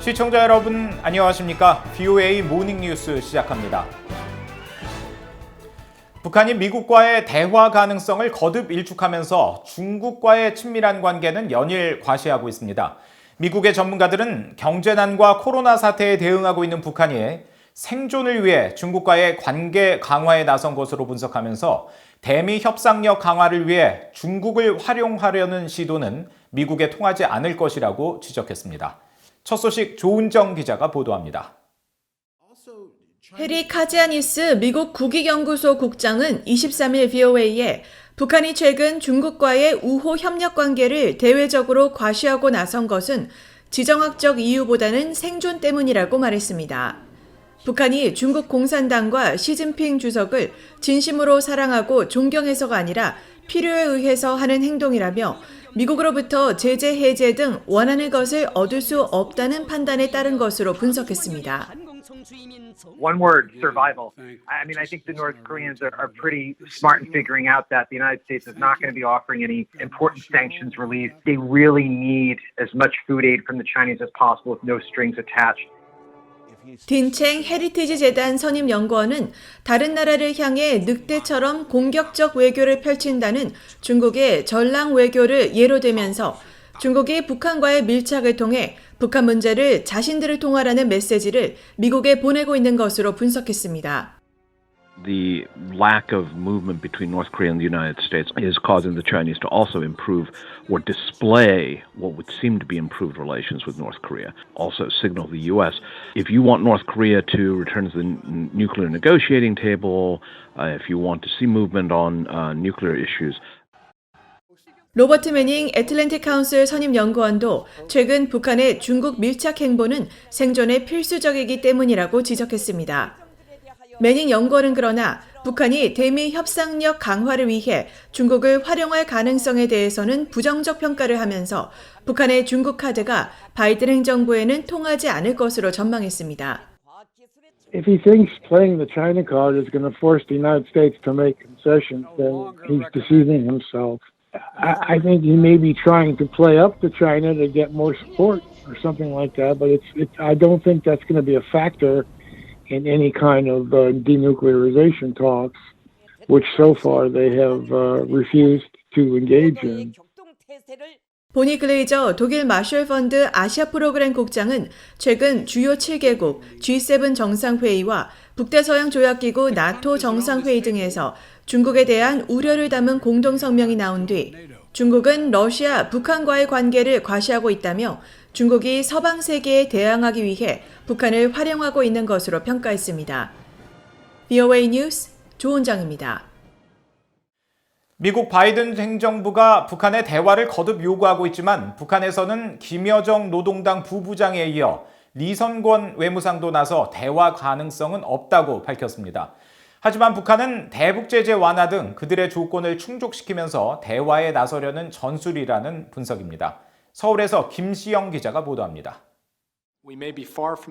시청자 여러분 안녕하십니까? VOA 모닝 뉴스 시작합니다. 북한이 미국과의 대화 가능성을 거듭 일축하면서 중국과의 친밀한 관계는 연일 과시하고 있습니다. 미국의 전문가들은 경제난과 코로나 사태에 대응하고 있는 북한이 생존을 위해 중국과의 관계 강화에 나선 것으로 분석하면서 대미 협상력 강화를 위해 중국을 활용하려는 시도는 미국에 통하지 않을 것이라고 지적했습니다. 첫 소식 조은정 기자가 보도합니다. 해리 카지아니스 미국 국익연구소 국장은 23일 VOA에 북한이 최근 중국과의 우호 협력 관계를 대외적으로 과시하고 나선 것은 지정학적 이유보다는 생존 때문이라고 말했습니다. 북한이 중국 공산당과 시진핑 주석을 진심으로 사랑하고 존경해서가 아니라 필요에 의해서 하는 행동이라며 미국으로부터 제재 해제 등 원하는 것을 얻을 수 없다는 판단에 따른 것으로 분석했습니다. One word, survival. I mean, I think the North Koreans are pretty smart in figuring out that the United States is not going to be offering any important sanctions relief. They really need as much food aid from the Chinese as possible with no strings attached. 딘챙 헤리티지 재단 선임 연구원은 다른 나라를 향해 늑대처럼 공격적 외교를 펼친다는 중국의 전랑 외교를 예로 들면서 중국이 북한과의 밀착을 통해 북한 문제를 자신들을 통하라는 메시지를 미국에 보내고 있는 것으로 분석했습니다. The lack of movement between North Korea and the United States is causing the Chinese to also improve or display what would seem to be improved relations with North Korea. Also signal the U.S. if you want North Korea to return to the nuclear negotiating table, if you want to see movement on nuclear issues. 로버트 매닝 애틀랜틱 카운슬 선임 연구원도 최근 북한의 중국 밀착 행보는 생존에 필수적이기 때문이라고 지적했습니다. 매닝 연구원은 그러나 북한이 대미 협상력 강화를 위해 중국을 활용할 가능성에 대해서는 부정적 평가를 하면서 북한의 중국 카드가 바이든 행정부에는 통하지 않을 것으로 전망했습니다. If he thinks playing the China card is going to force the United States to make concessions, then he's deceiving himself. I think he may be trying to play up to China to get more support or something like that, but I don't think that's going to be a factor in any kind of denuclearization talks, which so far they have refused to engage in. 보니 글레이저 독일 마셜 펀드 아시아 프로그램 국장은 최근 주요 7개국 G7 정상회의와 북대서양 조약기구 나토 정상회의 등에서 중국에 대한 우려를 담은 공동성명이 나온 뒤 중국은 러시아, 북한과의 관계를 과시하고 있다며 중국이 서방 세계에 대항하기 위해 북한을 활용하고 있는 것으로 평가했습니다. VOA 뉴스 조은정입니다. 미국 바이든 행정부가 북한의 대화를 거듭 요구하고 있지만 북한에서는 김여정 노동당 부부장에 이어 리선권 외무상도 나서 대화 가능성은 없다고 밝혔습니다. 하지만 북한은 대북 제재 완화 등 그들의 조건을 충족시키면서 대화에 나서려는 전술이라는 분석입니다. 서울에서 김시영 기자가 보도합니다.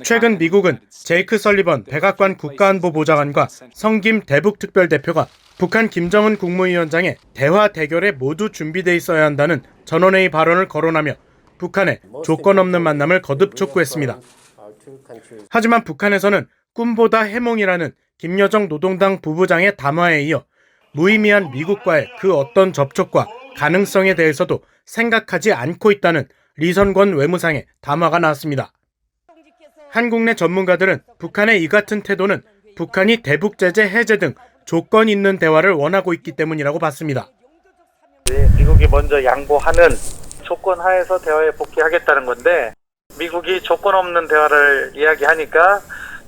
최근 미국은 제이크 설리번 백악관 국가안보보좌관과 성김 대북특별대표가 북한 김정은 국무위원장의 대화 대결에 모두 준비돼 있어야 한다는 전원회의 발언을 거론하며 북한의 조건 없는 만남을 거듭 촉구했습니다. 하지만 북한에서는 꿈보다 해몽이라는 김여정 노동당 부부장의 담화에 이어 무의미한 미국과의 그 어떤 접촉과 가능성에 대해서도 생각하지 않고 있다는 리선권 외무상의 담화가 나왔습니다. 한국 내 전문가들은 북한의 이 같은 태도는 북한이 대북 제재 해제 등 조건 있는 대화를 원하고 있기 때문이라고 봤습니다. 미국이 먼저 양보하는 조건 하에서 대화에 복귀하겠다는 건데 미국이 조건 없는 대화를 이야기하니까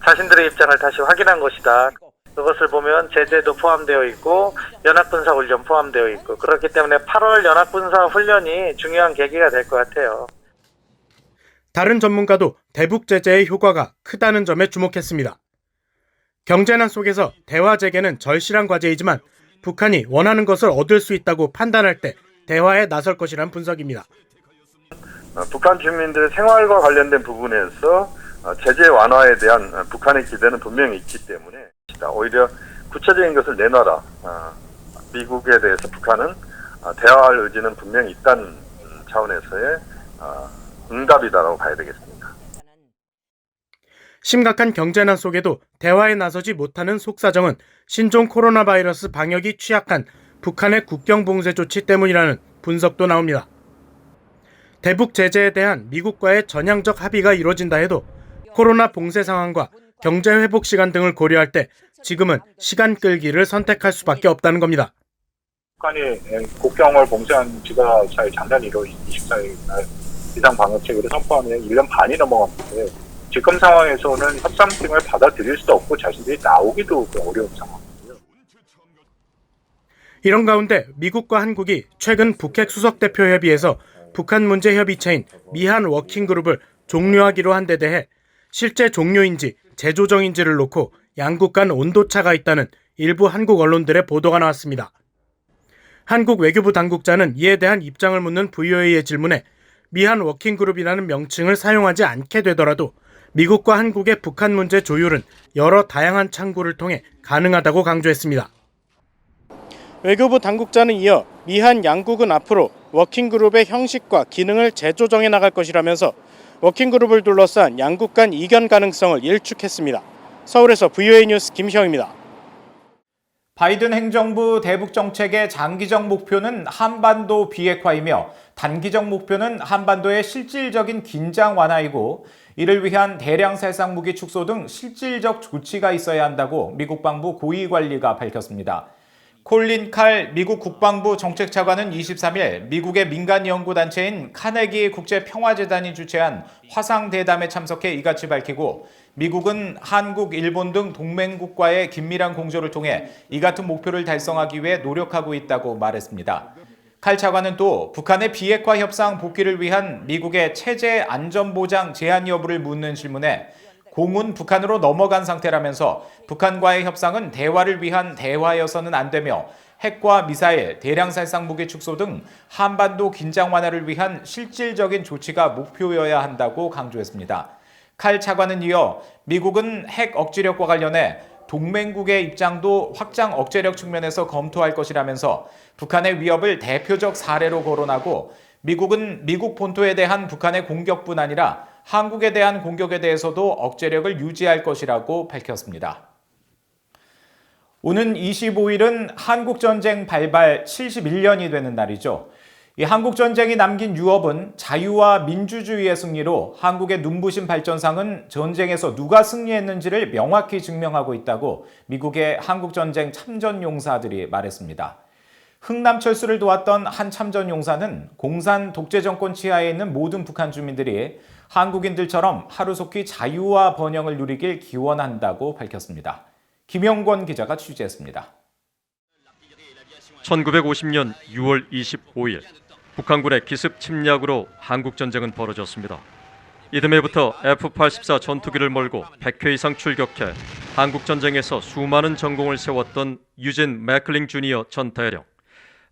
자신들의 입장을 다시 확인한 것이다. 그것을 보면 제재도 포함되어 있고 연합군사훈련 포함되어 있고 그렇기 때문에 8월 연합군사훈련이 중요한 계기가 될 것 같아요. 다른 전문가도 대북 제재의 효과가 크다는 점에 주목했습니다. 경제난 속에서 대화 재개는 절실한 과제이지만 북한이 원하는 것을 얻을 수 있다고 판단할 때 대화에 나설 것이란 분석입니다. 북한 주민들의 생활과 관련된 부분에서 제재 완화에 대한 북한의 기대는 분명히 있기 때문에 오히려 구체적인 것을 내놔라. 미국에 대해서 북한은 대화할 의지는 분명히 있다는 차원에서의 응답이다라고 봐야 되겠습니다. 심각한 경제난 속에도 대화에 나서지 못하는 속사정은 신종 코로나 바이러스 방역이 취약한 북한의 국경 봉쇄 조치 때문이라는 분석도 나옵니다. 대북 제재에 대한 미국과의 전향적 합의가 이루어진다 해도 코로나 봉쇄 상황과 경제 회복 시간 등을 고려할 때 지금은 시간 끌기를 선택할 수밖에 없다는 겁니다. 북한이 국경을 봉쇄한 지가 작년 1월 24일 날 비상방역체계를 선포하면 1년 반이 넘어갔는데 지금 상황에서는 협상 등을 받아들일 수도 없고 자신들이 나오기도 어려운 상황이고요. 이런 가운데 미국과 한국이 최근 북핵 수석대표 협의에서 북한 문제 협의체인 미한 워킹그룹을 종료하기로 한 데 대해 실제 종료인지 재조정인지를 놓고 양국 간 온도차가 있다는 일부 한국 언론들의 보도가 나왔습니다. 한국 외교부 당국자는 이에 대한 입장을 묻는 VOA의 질문에 미한 워킹그룹이라는 명칭을 사용하지 않게 되더라도 미국과 한국의 북한 문제 조율은 여러 다양한 창구를 통해 가능하다고 강조했습니다. 외교부 당국자는 이어 미한 양국은 앞으로 워킹그룹의 형식과 기능을 재조정해 나갈 것이라면서 워킹그룹을 둘러싼 양국 간 이견 가능성을 일축했습니다. 서울에서 VOA 뉴스 김시영입니다. 바이든 행정부 대북 정책의 장기적 목표는 한반도 비핵화이며 단기적 목표는 한반도의 실질적인 긴장 완화이고 이를 위한 대량 살상 무기 축소 등 실질적 조치가 있어야 한다고 미국 방부 고위관리가 밝혔습니다. 콜린 칼 미국 국방부 정책차관은 23일 미국의 민간 연구단체인 카네기 국제평화재단이 주최한 화상대담에 참석해 이같이 밝히고 미국은 한국, 일본 등 동맹국과의 긴밀한 공조를 통해 이 같은 목표를 달성하기 위해 노력하고 있다고 말했습니다. 칼 차관은 또 북한의 비핵화 협상 복귀를 위한 미국의 체제 안전보장 제한 여부를 묻는 질문에 공은 북한으로 넘어간 상태라면서 북한과의 협상은 대화를 위한 대화여서는 안 되며 핵과 미사일, 대량 살상 무기 축소 등 한반도 긴장 완화를 위한 실질적인 조치가 목표여야 한다고 강조했습니다. 칼 차관은 이어 미국은 핵 억지력과 관련해 동맹국의 입장도 확장 억제력 측면에서 검토할 것이라면서 북한의 위협을 대표적 사례로 거론하고 미국은 미국 본토에 대한 북한의 공격뿐 아니라 한국에 대한 공격에 대해서도 억제력을 유지할 것이라고 밝혔습니다. 오는 25일은 한국전쟁 발발 71년이 되는 날이죠. 이 한국전쟁이 남긴 유업은 자유와 민주주의의 승리로 한국의 눈부신 발전상은 전쟁에서 누가 승리했는지를 명확히 증명하고 있다고 미국의 한국전쟁 참전용사들이 말했습니다. 흥남철수를 도왔던 한 참전용사는 공산 독재 정권 치하에 있는 모든 북한 주민들이 한국인들처럼 하루속히 자유와 번영을 누리길 기원한다고 밝혔습니다. 김영권 기자가 취재했습니다. 1950년 6월 25일 북한군의 기습 침략으로 한국전쟁은 벌어졌습니다. 이듬해부터 F-84 전투기를 몰고 100회 이상 출격해 한국전쟁에서 수많은 전공을 세웠던 유진 맥클링 주니어 전 대령.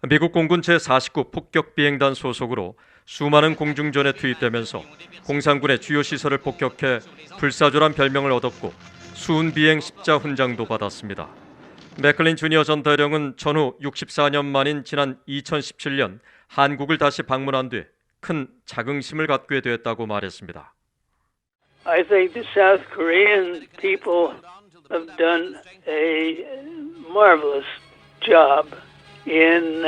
미국 공군 제49 폭격비행단 소속으로 수많은 공중전에 투입되면서 공산군의 주요 시설을 폭격해 불사조란 별명을 얻었고 수운비행 십자훈장도 받았습니다. 맥클린 주니어 전 대령은 전후 64년 만인 지난 2017년 한국을 다시 방문한 뒤 큰 자긍심을 갖게 되었다고 말했습니다. I think the South Korean people have done a marvelous job in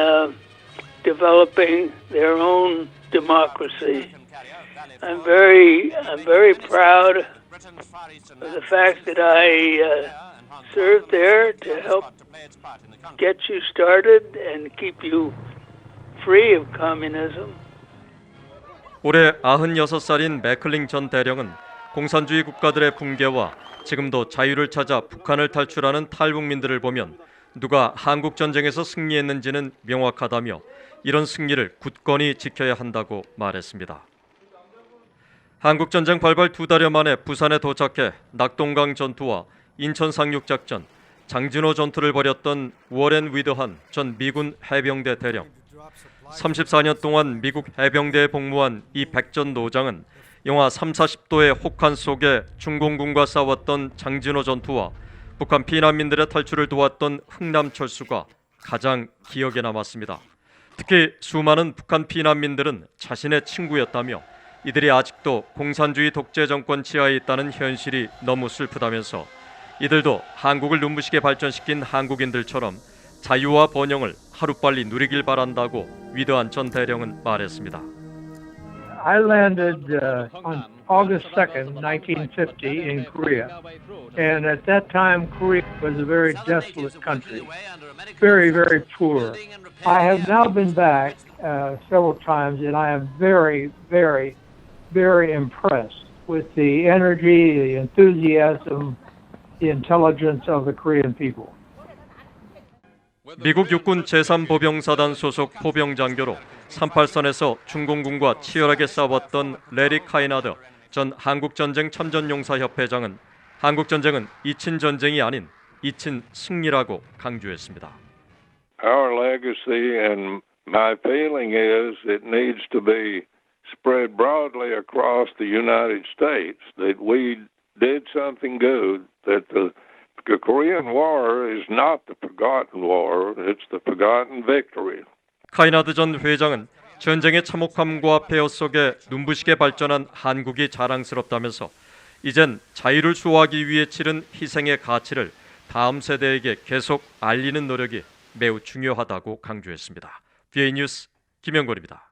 developing their own democracy. I'm very proud of the fact that I served there to help get you started and keep you free of communism. 올해 96살인 맥클링 전 대령은 공산주의 국가들의 붕괴와 지금도 자유를 찾아 북한을 탈출하는 탈북민들을 보면 누가 한국전쟁에서 승리했는지는 명확하다며 이런 승리를 굳건히 지켜야 한다고 말했습니다. 한국전쟁 발발 2달여 만에 부산에 도착해 낙동강 전투와 인천 상륙작전, 장진호 전투를 벌였던 워렌 위드한 전 미군 해병대 대령. 34년 동안 미국 해병대에 복무한 이 백전 노장은 영하 30~40도의 혹한 속에 중공군과 싸웠던 장진호 전투와 북한 피난민들의 탈출을 도왔던 흥남철수가 가장 기억에 남았습니다. 특히 수많은 북한 피난민들은 자신의 친구였다며 이들이 아직도 공산주의 독재 정권 지하에 있다는 현실이 너무 슬프다면서 이들도 한국을 눈부시게 발전시킨 한국인들처럼 자유와 번영을 하루빨리 누리길 바란다고 위대한 전 대령은 말했습니다. I landed on August 2nd, 1950 in Korea. And at that time, Korea was a very desolate country, very, very poor. I have now been back several times, and I am very, very, very impressed with the energy, the enthusiasm, the intelligence of the Korean people. 미국 육군 제3보병사단 소속 포병장교로 38선에서 중공군과 치열하게 싸웠던 레리 카이나드 전 한국전쟁 참전용사협회장은 한국전쟁은 잊힌 전쟁이 아닌 잊힌 승리라고 강조했습니다. Our legacy and my feeling is it needs to be spread broadly across the United States that we did something good, that the Korean War is not the forgotten war, it's the forgotten victory. 카이나드 전 회장은 전쟁의 참혹함과 폐허 속에 눈부시게 발전한 한국이 자랑스럽다면서 이젠 자유를 수호하기 위해 치른 희생의 가치를 다음 세대에게 계속 알리는 노력이 매우 중요하다고 강조했습니다. VA 뉴스 김영걸입니다.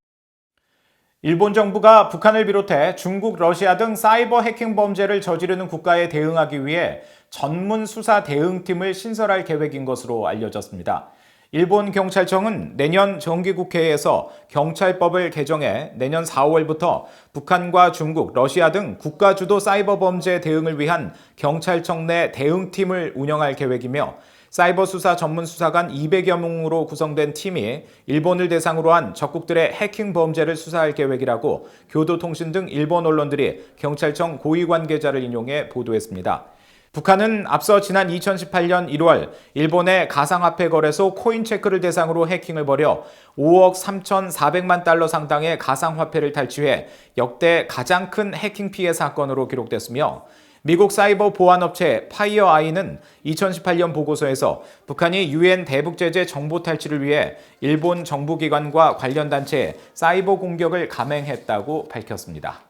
일본 정부가 북한을 비롯해 중국, 러시아 등 사이버 해킹 범죄를 저지르는 국가에 대응하기 위해 전문 수사 대응팀을 신설할 계획인 것으로 알려졌습니다. 일본 경찰청은 내년 정기국회에서 경찰법을 개정해 내년 4월부터 북한과 중국, 러시아 등 국가주도 사이버 범죄 대응을 위한 경찰청 내 대응팀을 운영할 계획이며 사이버 수사 전문 수사관 200여 명으로 구성된 팀이 일본을 대상으로 한 적국들의 해킹 범죄를 수사할 계획이라고 교도통신 등 일본 언론들이 경찰청 고위 관계자를 인용해 보도했습니다. 북한은 앞서 지난 2018년 1월 일본의 가상화폐 거래소 코인체크를 대상으로 해킹을 벌여 5억 3,400만 달러 상당의 가상화폐를 탈취해 역대 가장 큰 해킹 피해 사건으로 기록됐으며 미국 사이버 보안업체 파이어아이는 2018년 보고서에서 북한이 유엔 대북제재 정보 탈취를 위해 일본 정부기관과 관련 단체에 사이버 공격을 감행했다고 밝혔습니다.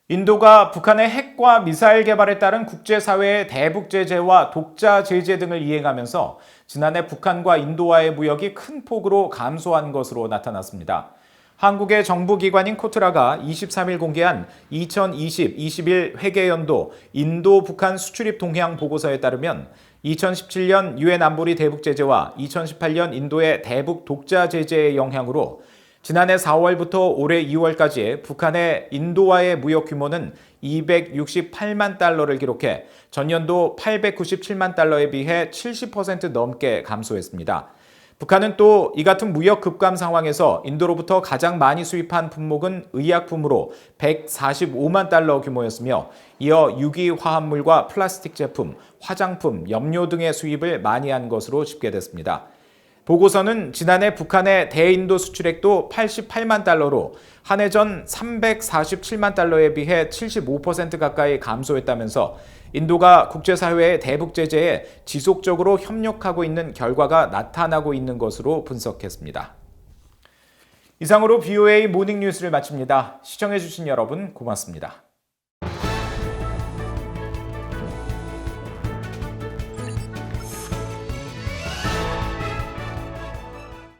인도가 북한의 핵과 미사일 개발에 따른 국제사회의 대북 제재와 독자 제재 등을 이행하면서 지난해 북한과 인도와의 무역이 큰 폭으로 감소한 것으로 나타났습니다. 한국의 정부기관인 코트라가 23일 공개한 2020-21 회계연도 인도-북한 수출입 동향 보고서에 따르면 2017년 유엔 안보리 대북 제재와 2018년 인도의 대북 독자 제재의 영향으로 지난해 4월부터 올해 2월까지 북한의 인도와의 무역 규모는 268만 달러를 기록해 전년도 897만 달러에 비해 70% 넘게 감소했습니다. 북한은 또 이 같은 무역 급감 상황에서 인도로부터 가장 많이 수입한 품목은 의약품으로 145만 달러 규모였으며 이어 유기화합물과 플라스틱 제품, 화장품, 염료 등의 수입을 많이 한 것으로 집계됐습니다. 보고서는 지난해 북한의 대인도 수출액도 88만 달러로 한 해 전 347만 달러에 비해 75% 가까이 감소했다면서 인도가 국제사회의 대북 제재에 지속적으로 협력하고 있는 결과가 나타나고 있는 것으로 분석했습니다. 이상으로 VOA 모닝 뉴스를 마칩니다. 시청해주신 여러분 고맙습니다.